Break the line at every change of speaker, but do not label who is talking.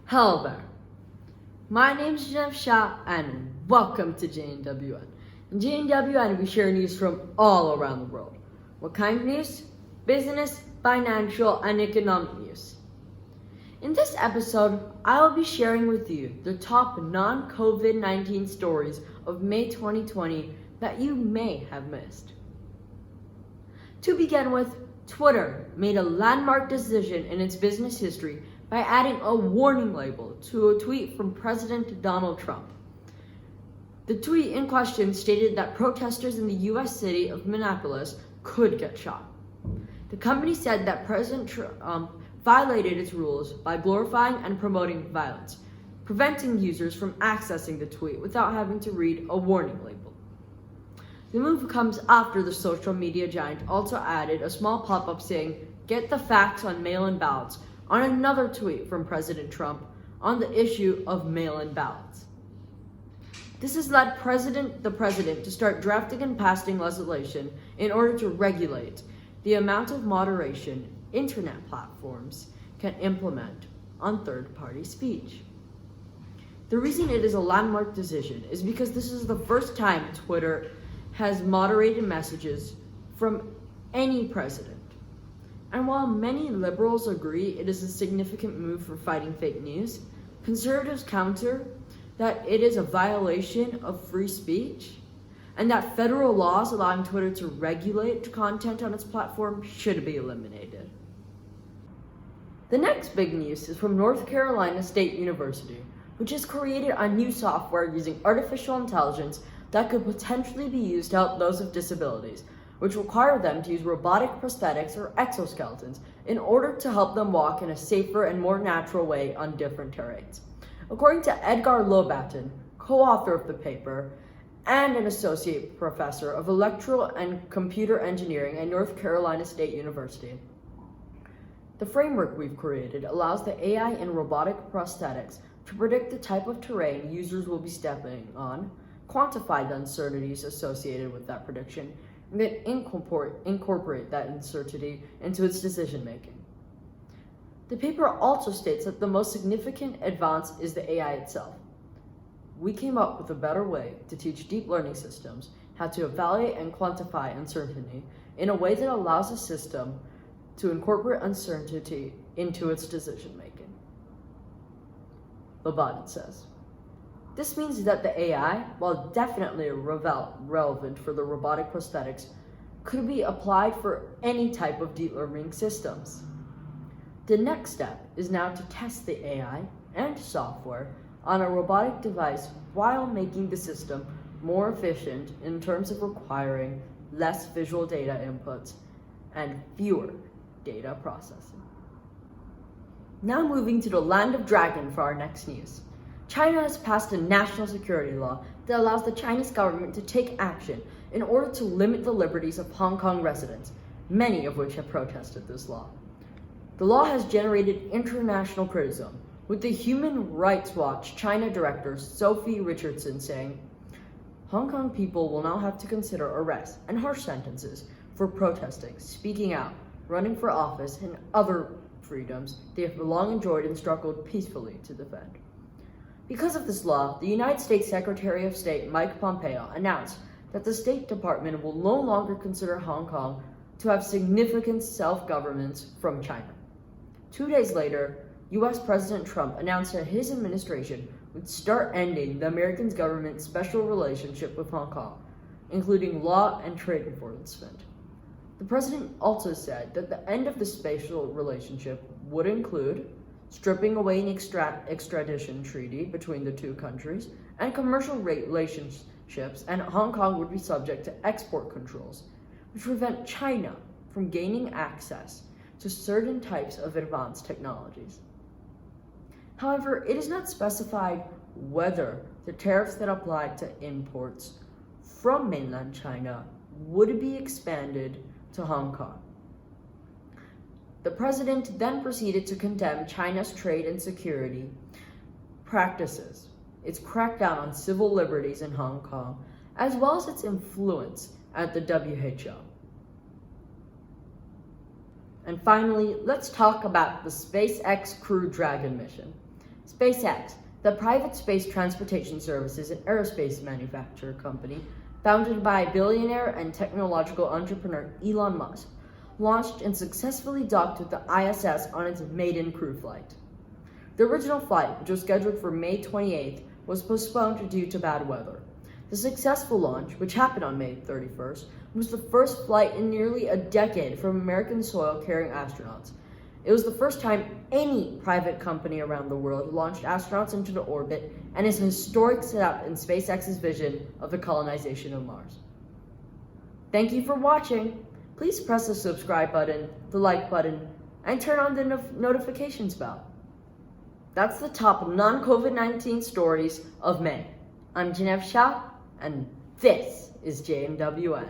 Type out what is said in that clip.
Hello there. My name is Jeff Shah and welcome to JNWN. In JNWN, we share news from all around the world. What kind of news? Business, financial, and economic news. In this episode, I will be sharing with you the top non-COVID-19 stories of May 2020 that you may have missed. To begin with, Twitter made a landmark decision in its business history by adding a warning label to a tweet from President Donald Trump. The tweet in question stated that protesters in the U.S. city of Minneapolis could get shot. The company said that President Trump violated its rules by glorifying and promoting violence, preventing users from accessing the tweet without having to read a warning label. The move comes after the social media giant also added a small pop-up saying, "Get the facts on mail-in ballots," on another tweet from President Trump on the issue of mail-in ballots. This has led the president to start drafting and passing legislation in order to regulate the amount of moderation internet platforms can implement on third-party speech. The reason it is a landmark decision is because this is the first time Twitter has moderated messages from any president. And while many liberals agree it is a significant move for fighting fake news, conservatives counter that it is a violation of free speech and that federal laws allowing Twitter to regulate content on its platform should be eliminated. The next big news is from North Carolina State University, which has created a new software using artificial intelligence that could potentially be used to help those with disabilities, which require them to use robotic prosthetics or exoskeletons in order to help them walk in a safer and more natural way on different terrains. According to Edgar Lobatin, co-author of the paper and an associate professor of electrical and computer engineering at North Carolina State University, the framework we've created allows the AI in robotic prosthetics to predict the type of terrain users will be stepping on, quantify the uncertainties associated with that prediction, and then incorporate that uncertainty into its decision making. The paper also states that the most significant advance is the AI itself. We came up with a better way to teach deep learning systems how to evaluate and quantify uncertainty in a way that allows the system to incorporate uncertainty into its decision making. Lobatin says. This means that the AI, while definitely relevant for the robotic prosthetics, could be applied for any type of deep learning systems. The next step is now to test the AI and software on a robotic device while making the system more efficient in terms of requiring less visual data inputs and fewer data processing. Now moving to the land of dragon for our next news. China has passed a national security law that allows the Chinese government to take action in order to limit the liberties of Hong Kong residents, many of which have protested this law. The law has generated international criticism, with the Human Rights Watch China director Sophie Richardson saying, "Hong Kong people will now have to consider arrests and harsh sentences for protesting, speaking out, running for office, and other freedoms they have long enjoyed and struggled peacefully to defend." Because of this law, the United States Secretary of State Mike Pompeo announced that the State Department will no longer consider Hong Kong to have significant self-governance from China. 2 days later, U.S. President Trump announced that his administration would start ending the American government's special relationship with Hong Kong, including law and trade enforcement. The president also said that the end of the special relationship would include stripping away an extradition treaty between the two countries and commercial relationships, and Hong Kong would be subject to export controls, which prevent China from gaining access to certain types of advanced technologies. However, it is not specified whether the tariffs that apply to imports from mainland China would be expanded to Hong Kong. The president then proceeded to condemn China's trade and security practices, its crackdown on civil liberties in Hong Kong, as well as its influence at the WHO. And finally, let's talk about the SpaceX Crew Dragon mission. SpaceX, the private space transportation services and aerospace manufacturer company, founded by billionaire and technological entrepreneur Elon Musk, launched and successfully docked with the ISS on its maiden crew flight. The original flight, which was scheduled for May 28th, was postponed due to bad weather. The successful launch, which happened on May 31st, was the first flight in nearly a decade from American soil carrying astronauts. It was the first time any private company around the world launched astronauts into the orbit and is a historic step in SpaceX's vision of the colonization of Mars. Thank you for watching. Please press the subscribe button, the like button, and turn on the notifications bell. That's the top non-COVID-19 stories of May. I'm JNWN, and this is JNWN.